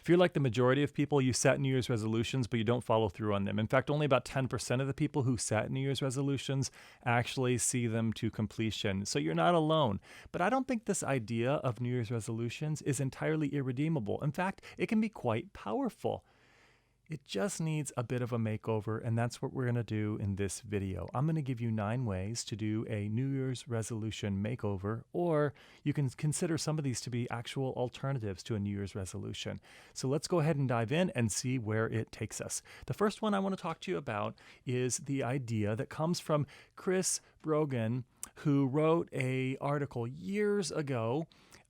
If you're like the majority of people, you set New Year's resolutions, but you don't follow through on them. In fact, only about 10% of the people who set New Year's resolutions actually see them to completion. So you're not alone. But I don't think this idea of New Year's resolutions is entirely irredeemable. In fact, it can be quite powerful. It just needs a bit of a makeover, and that's what we're going to do in this video. I'm going to give you 9 ways to do a New Year's resolution makeover, or you can consider some of these to be actual alternatives to a New Year's resolution. So let's go ahead and dive in and see where it takes us. The first one I want to talk to you about is the idea that comes from Chris Brogan, who wrote an article years ago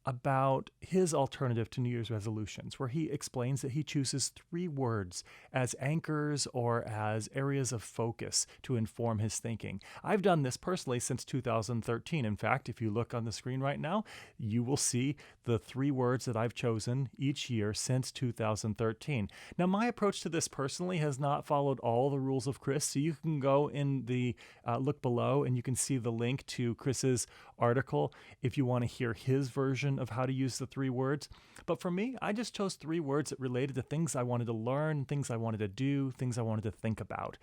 about his alternative to New Year's resolutions, where he explains that he chooses 3 words as anchors or as areas of focus to inform his thinking. I've done this personally since 2013. In fact, if you look on the screen right now, you will see the 3 words that I've chosen each year since 2013. Now, my approach to this personally has not followed all the rules of Chris, so you can go in the look below and you can see the link to Chris's article if you want to hear his version of how to use the 3 words. But for me, I just chose 3 words that related to things I wanted to learn, things I wanted to do, things I wanted to think about.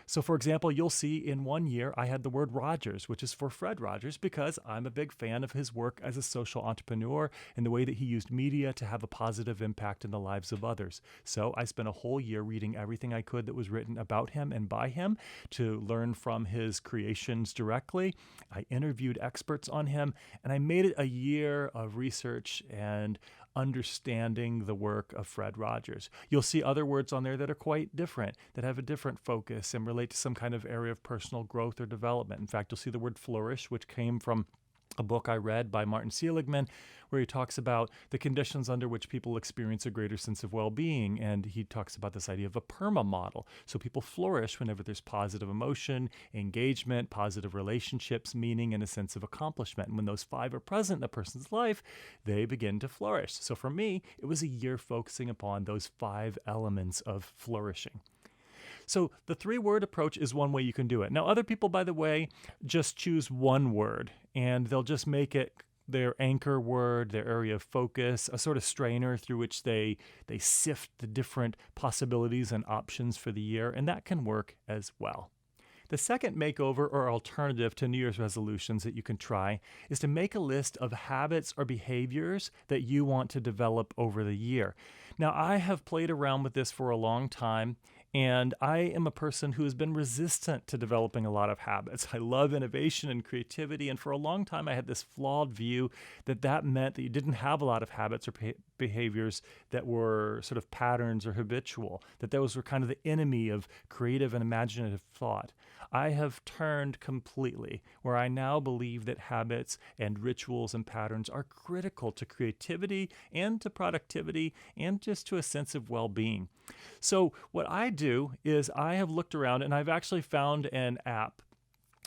So for example, you'll see in one year I had the word Rogers, which is for Fred Rogers, because I'm a big fan of his work as a social entrepreneur and the way that he used media to have a positive impact in the lives of others. So I spent a whole year reading everything I could that was written about him and by him to learn from his creations directly. I interviewed experts on him, and I made it a year of research and understanding the work of Fred Rogers. You'll see other words on there that are quite different, that have a different focus and relate to some kind of area of personal growth or development. In fact, you'll see the word flourish, which came from a book I read by Martin Seligman, where he talks about the conditions under which people experience a greater sense of well-being. And he talks about this idea of a PERMA model. So people flourish whenever there's positive emotion, engagement, positive relationships, meaning, and a sense of accomplishment. And when those 5 are present in a person's life, they begin to flourish. So for me, it was a year focusing upon those 5 elements of flourishing. So the 3-word approach is one way you can do it. Now, other people, by the way, just choose 1 word, and they'll just make it their anchor word, their area of focus, a sort of strainer through which they sift the different possibilities and options for the year, and that can work as well. The second makeover or alternative to New Year's resolutions that you can try is to make a list of habits or behaviors that you want to develop over the year. Now, I have played around with this for a long time, and I am a person who has been resistant to developing a lot of habits. I love innovation and creativity, and for a long time I had this flawed view that meant that you didn't have a lot of habits or behaviors that were sort of patterns or habitual, that those were kind of the enemy of creative and imaginative thought. I have turned completely, where I now believe that habits and rituals and patterns are critical to creativity and to productivity and just to a sense of well-being. So what I do is I have looked around and I've actually found an app.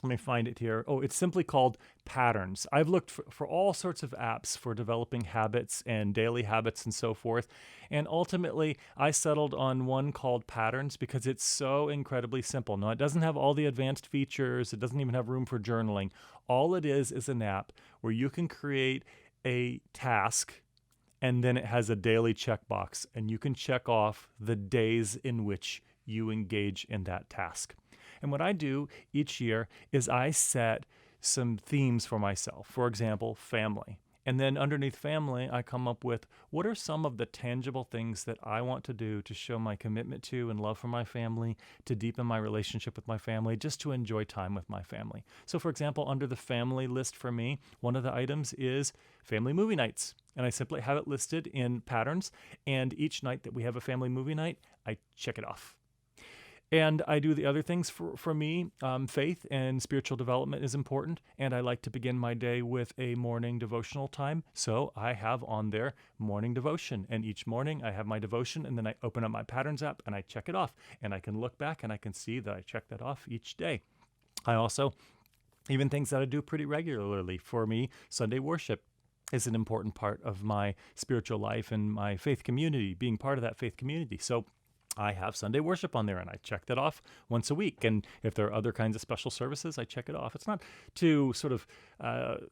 Let me find it here. Oh, it's simply called Patterns. I've looked for all sorts of apps for developing habits and daily habits and so forth. And ultimately, I settled on one called Patterns because it's so incredibly simple. Now, it doesn't have all the advanced features. It doesn't even have room for journaling. All it is an app where you can create a task, and then it has a daily checkbox, and you can check off the days in which you engage in that task. And what I do each year is I set some themes for myself. For example, family. And then underneath family, I come up with what are some of the tangible things that I want to do to show my commitment to and love for my family, to deepen my relationship with my family, just to enjoy time with my family. So for example, under the family list for me, one of the items is family movie nights. And I simply have it listed in Patterns. And each night that we have a family movie night, I check it off. And I do the other things for me. Faith and spiritual development is important. And I like to begin my day with a morning devotional time. So I have on there morning devotion. And each morning I have my devotion, and then I open up my Patterns app and I check it off. And I can look back and I can see that I check that off each day. I also, even things that I do pretty regularly, for me, Sunday worship is an important part of my spiritual life and my faith community, being part of that faith community. So I have Sunday worship on there and I check that off once a week. And if there are other kinds of special services, I check it off. It's not to sort of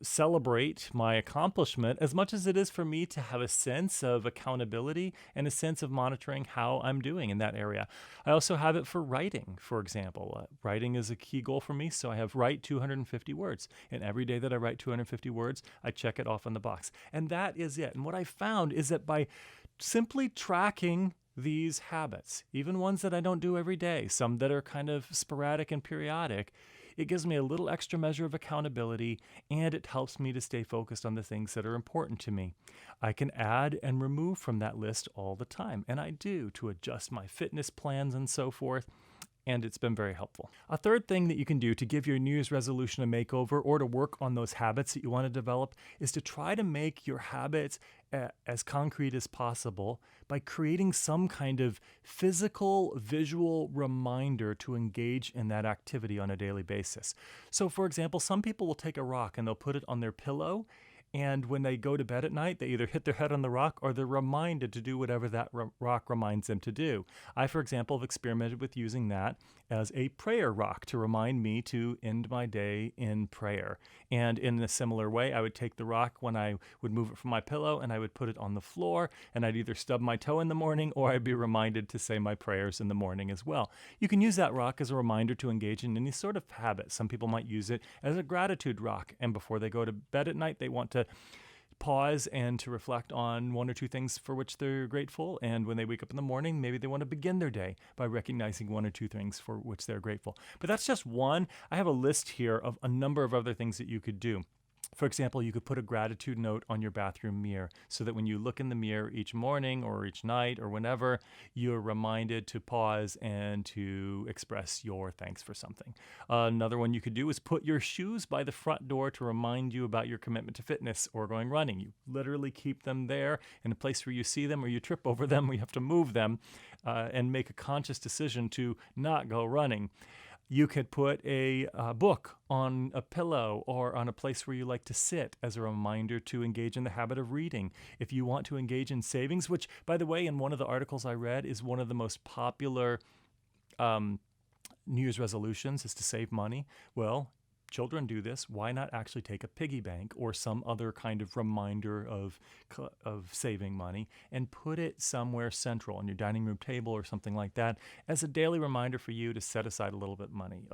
celebrate my accomplishment as much as it is for me to have a sense of accountability and a sense of monitoring how I'm doing in that area. I also have it for writing, for example. Writing is a key goal for me, so I have write 250 words. And every day that I write 250 words, I check it off on the box. And that is it. And what I found is that by simply tracking these habits, even ones that I don't do every day, some that are kind of sporadic and periodic, it gives me a little extra measure of accountability, and it helps me to stay focused on the things that are important to me. I can add and remove from that list all the time, and I do, to adjust my fitness plans and so forth. And it's been very helpful. A third thing that you can do to give your New Year's resolution a makeover or to work on those habits that you want to develop is to try to make your habits as concrete as possible by creating some kind of physical, visual reminder to engage in that activity on a daily basis. So, for example, some people will take a rock and they'll put it on their pillow. And when they go to bed at night, they either hit their head on the rock or they're reminded to do whatever that rock reminds them to do. I, for example, have experimented with using that as a prayer rock to remind me to end my day in prayer. And in a similar way, I would take the rock when I would move it from my pillow and I would put it on the floor, and I'd either stub my toe in the morning or I'd be reminded to say my prayers in the morning as well. You can use that rock as a reminder to engage in any sort of habit. Some people might use it as a gratitude rock, and before they go to bed at night, they want to pause and to reflect on one or two things for which they're grateful. And when they wake up in the morning, maybe they want to begin their day by recognizing one or two things for which they're grateful. But that's just one. I have a list here of a number of other things that you could do. For example, you could put a gratitude note on your bathroom mirror so that when you look in the mirror each morning or each night or whenever, you're reminded to pause and to express your thanks for something. Another one you could do is put your shoes by the front door to remind you about your commitment to fitness or going running. You literally keep them there in a place where you see them or you trip over them or you have to move them and make a conscious decision to not go running. You could put a book on a pillow or on a place where you like to sit as a reminder to engage in the habit of reading. If you want to engage in savings, which, by the way, in one of the articles I read is one of the most popular New Year's resolutions is to save money. Well, children do this. Why not actually take a piggy bank or some other kind of reminder of saving money and put it somewhere central on your dining room table or something like that as a daily reminder for you to set aside a little bit of money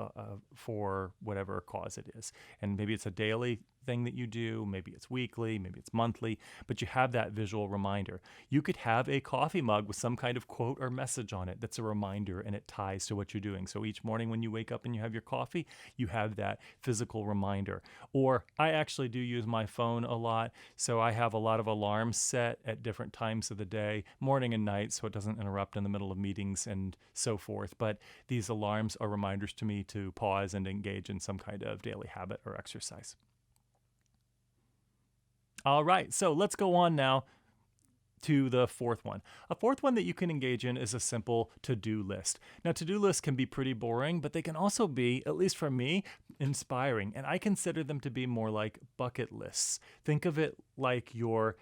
for whatever cause it is. And maybe it's a daily thing that you do, maybe it's weekly, maybe it's monthly, but you have that visual reminder. You could have a coffee mug with some kind of quote or message on it that's a reminder and it ties to what you're doing. So each morning when you wake up and you have your coffee, you have that physical reminder. Or I actually do use my phone a lot, so I have a lot of alarms set at different times of the day, morning and night, so it doesn't interrupt in the middle of meetings and so forth. But these alarms are reminders to me to pause and engage in some kind of daily habit or exercise. All right, so let's go on now to the fourth one. A fourth one that you can engage in is a simple to-do list. Now, to-do lists can be pretty boring, but they can also be, at least for me, inspiring. And I consider them to be more like bucket lists. Think of it like your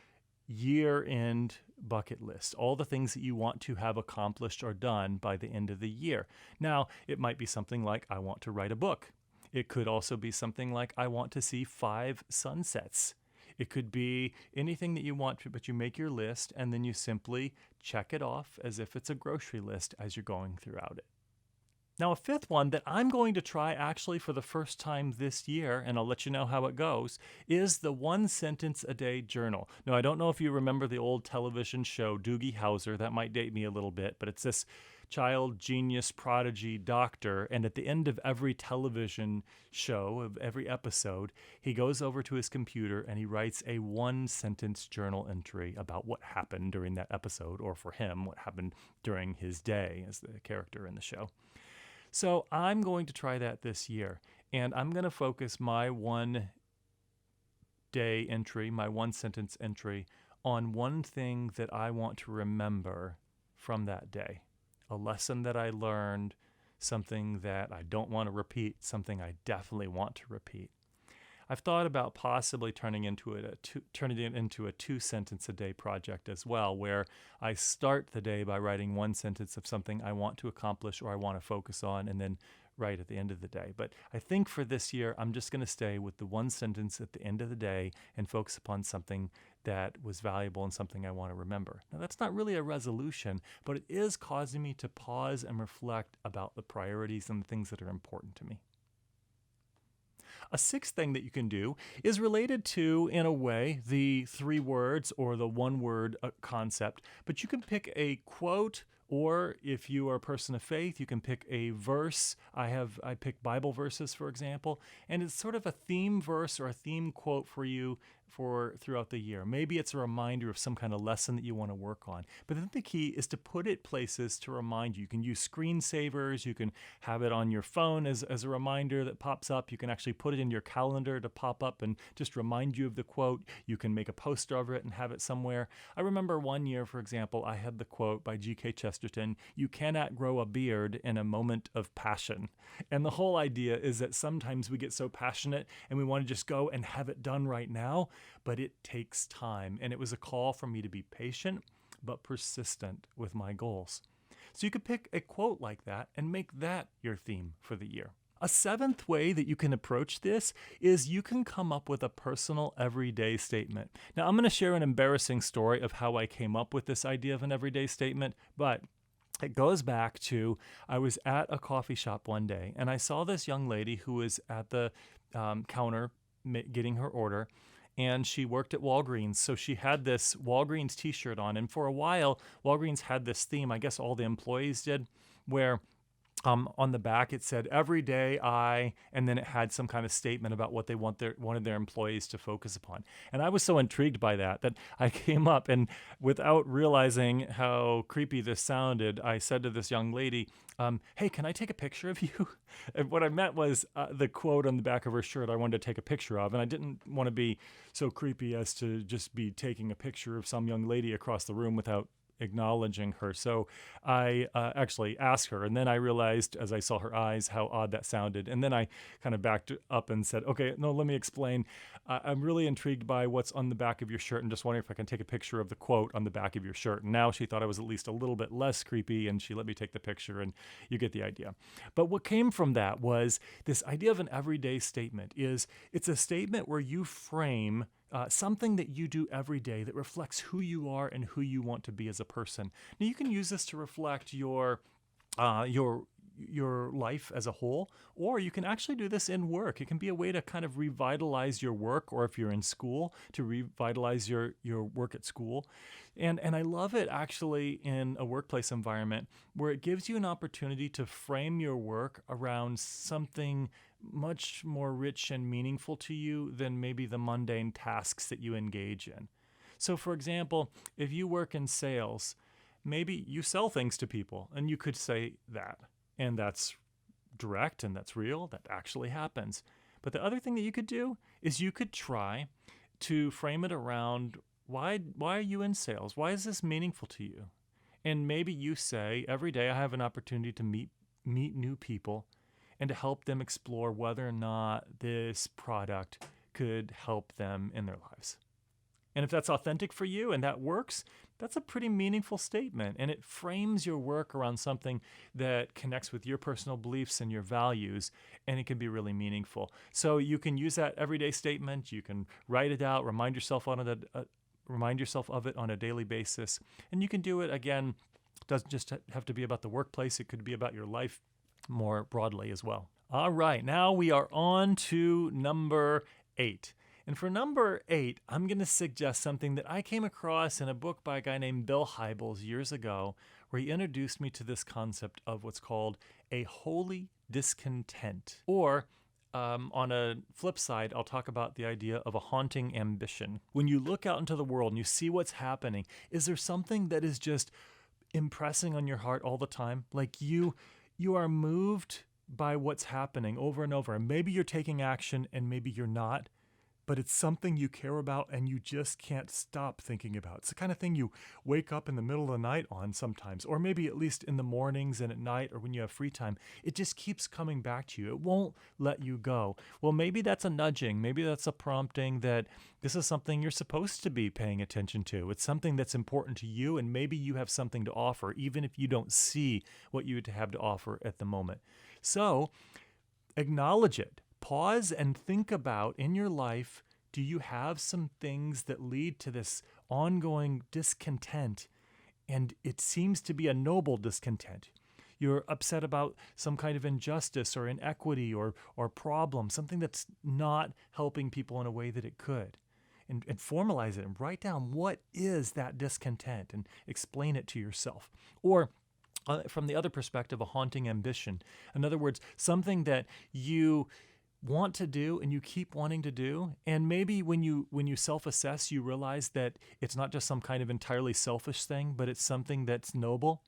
year-end bucket list, all the things that you want to have accomplished or done by the end of the year. Now, it might be something like, I want to write a book. It could also be something like, I want to see 5 sunsets. It could be anything that you want to, but you make your list and then you simply check it off as if it's a grocery list as you're going throughout it. Now, a fifth one that I'm going to try actually for the first time this year, and I'll let you know how it goes, is the 1 sentence a day journal. Now, I don't know if you remember the old television show Doogie Howser. That might date me a little bit, but it's this child genius prodigy doctor, and at the end of every television show, of every episode, he goes over to his computer and he writes a 1-sentence journal entry about what happened during that episode, or for him, what happened during his day as the character in the show. So I'm going to try that this year, and I'm going to focus my 1-day entry, my 1-sentence entry, on one thing that I want to remember from that day. A lesson that I learned, something that I don't want to repeat, something I definitely want to repeat. I've thought about possibly turning it into a 2 sentence a day project as well, where I start the day by writing 1 sentence of something I want to accomplish or I want to focus on, and then write at the end of the day. But I think for this year, I'm just going to stay with the 1 sentence at the end of the day and focus upon something that was valuable and something I want to remember. Now, that's not really a resolution, but it is causing me to pause and reflect about the priorities and the things that are important to me. A sixth thing that you can do is related to, in a way, the 3 words or the 1 word concept, but you can pick a quote, or if you are a person of faith, you can pick a verse. I pick Bible verses, for example, and it's sort of a theme verse or a theme quote for you for throughout the year. Maybe it's a reminder of some kind of lesson that you want to work on. But then the key is to put it places to remind you. You can use screensavers. You can have it on your phone as a reminder that pops up. You can actually put it in your calendar to pop up and just remind you of the quote. You can make a poster of it and have it somewhere. I remember one year, for example, I had the quote by G.K. Chesterton, "You cannot grow a beard in a moment of passion." And the whole idea is that sometimes we get so passionate and we want to just go and have it done right now, but it takes time. And it was a call for me to be patient but persistent with my goals. So you could pick a quote like that and make that your theme for the year. A 7th way that you can approach this is you can come up with a personal everyday statement. Now, I'm going to share an embarrassing story of how I came up with this idea of an everyday statement, but it goes back to I was at a coffee shop one day and I saw this young lady who was at the counter getting her order, and she worked at Walgreens. So she had this Walgreens t-shirt on. And for a while, Walgreens had this theme, I guess all the employees did, where on the back it said, "Every day I," and then it had some kind of statement about what they wanted their employees to focus upon. And I was so intrigued by that I came up and, without realizing how creepy this sounded, I said to this young lady, "Hey, can I take a picture of you?" And what I meant was the quote on the back of her shirt I wanted to take a picture of, and I didn't want to be so creepy as to just be taking a picture of some young lady across the room without acknowledging her. So I actually asked her, and then I realized as I saw her eyes how odd that sounded. And then I kind of backed up and said, "Okay, no, let me explain. I'm really intrigued by what's on the back of your shirt and just wondering if I can take a picture of the quote on the back of your shirt." And now she thought I was at least a little bit less creepy, and she let me take the picture, and you get the idea. But what came from that was this idea of an everyday statement. It's a statement where you frame something that you do every day that reflects who you are and who you want to be as a person. Now, you can use this to reflect your life as a whole, or you can actually do this in work. It can be a way to kind of revitalize your work, or if you're in school, to revitalize your work at school. And I love it actually in a workplace environment where it gives you an opportunity to frame your work around something much more rich and meaningful to you than maybe the mundane tasks that you engage in. So, for example, if you work in sales, maybe you sell things to people, and you could say that. And that's direct and that's real. That actually happens. But the other thing that you could do is you could try to frame it around why are you in sales? Why is this meaningful to you? And maybe you say, every day I have an opportunity to meet new people and to help them explore whether or not this product could help them in their lives. And if that's authentic for you and that works, that's a pretty meaningful statement. And it frames your work around something that connects with your personal beliefs and your values, and it can be really meaningful. So you can use that everyday statement. You can write it out, remind yourself of it on a daily basis. And you can do it, again, it doesn't just have to be about the workplace. It could be about your life more broadly as well. All right, now we are on to number 8. And for number 8, I'm going to suggest something that I came across in a book by a guy named Bill Hybels years ago, where he introduced me to this concept of what's called a holy discontent. Or on a flip side, I'll talk about the idea of a haunting ambition. When you look out into the world and you see what's happening, is there something that is just impressing on your heart all the time? Like you are moved by what's happening over and over. And maybe you're taking action and maybe you're not. but it's something you care about and you just can't stop thinking about. It's the kind of thing you wake up in the middle of the night on sometimes, or maybe at least in the mornings and at night or when you have free time. It just keeps coming back to you. It won't let you go. Well, maybe that's a nudging. Maybe that's a prompting that this is something you're supposed to be paying attention to. It's something that's important to you, and maybe you have something to offer, even if you don't see what you have to offer at the moment. So acknowledge it. Pause and think about in your life, do you have some things that lead to this ongoing discontent? And it seems to be a noble discontent. You're upset about some kind of injustice or inequity or problem, something that's not helping people in a way that it could. And formalize it and write down what is that discontent and explain it to yourself. Or from the other perspective, a haunting ambition. In other words, something that you want to do and you keep wanting to do, and maybe when you self-assess, you realize that it's not just some kind of entirely selfish thing, but it's something that's noble,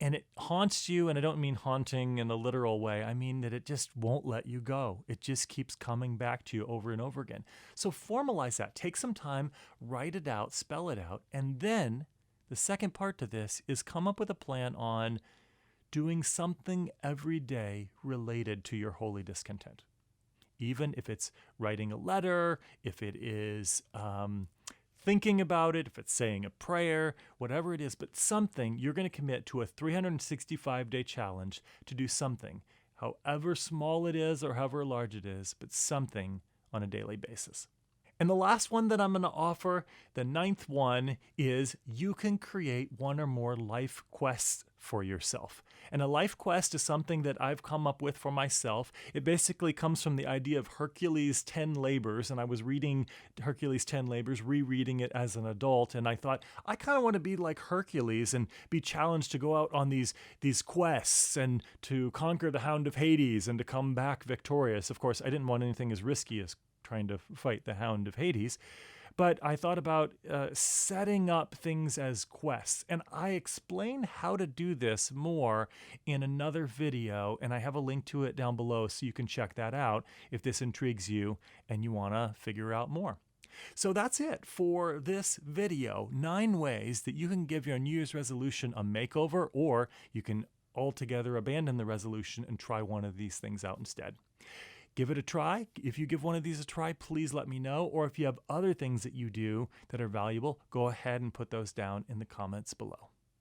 and it haunts you. And I don't mean haunting in a literal way. I mean that it just won't let you go. It just keeps coming back to you over and over again. So formalize that. Take some time, write it out, spell it out, and then the second part to this is come up with a plan on doing something every day related to your holy discontent. Even if it's writing a letter, if it is thinking about it, if it's saying a prayer, whatever it is, but something, you're going to commit to a 365-day challenge to do something, however small it is or however large it is, but something on a daily basis. And the last one that I'm going to offer, the ninth one, is you can create one or more life quests for yourself. And a life quest is something that I've come up with for myself. It basically comes from the idea of Hercules' 10 labors. And I was reading Hercules' 10 labors, rereading it as an adult. And I thought, I kind of want to be like Hercules and be challenged to go out on these quests and to conquer the Hound of Hades and to come back victorious. Of course, I didn't want anything as risky as trying to fight the Hound of Hades. But I thought about setting up things as quests, and I explain how to do this more in another video, and I have a link to it down below so you can check that out if this intrigues you and you want to figure out more. So that's it for this video. 9 ways that you can give your New Year's resolution a makeover, or you can altogether abandon the resolution and try one of these things out instead. Give it a try. If you give one of these a try, please let me know. Or if you have other things that you do that are valuable, go ahead and put those down in the comments below.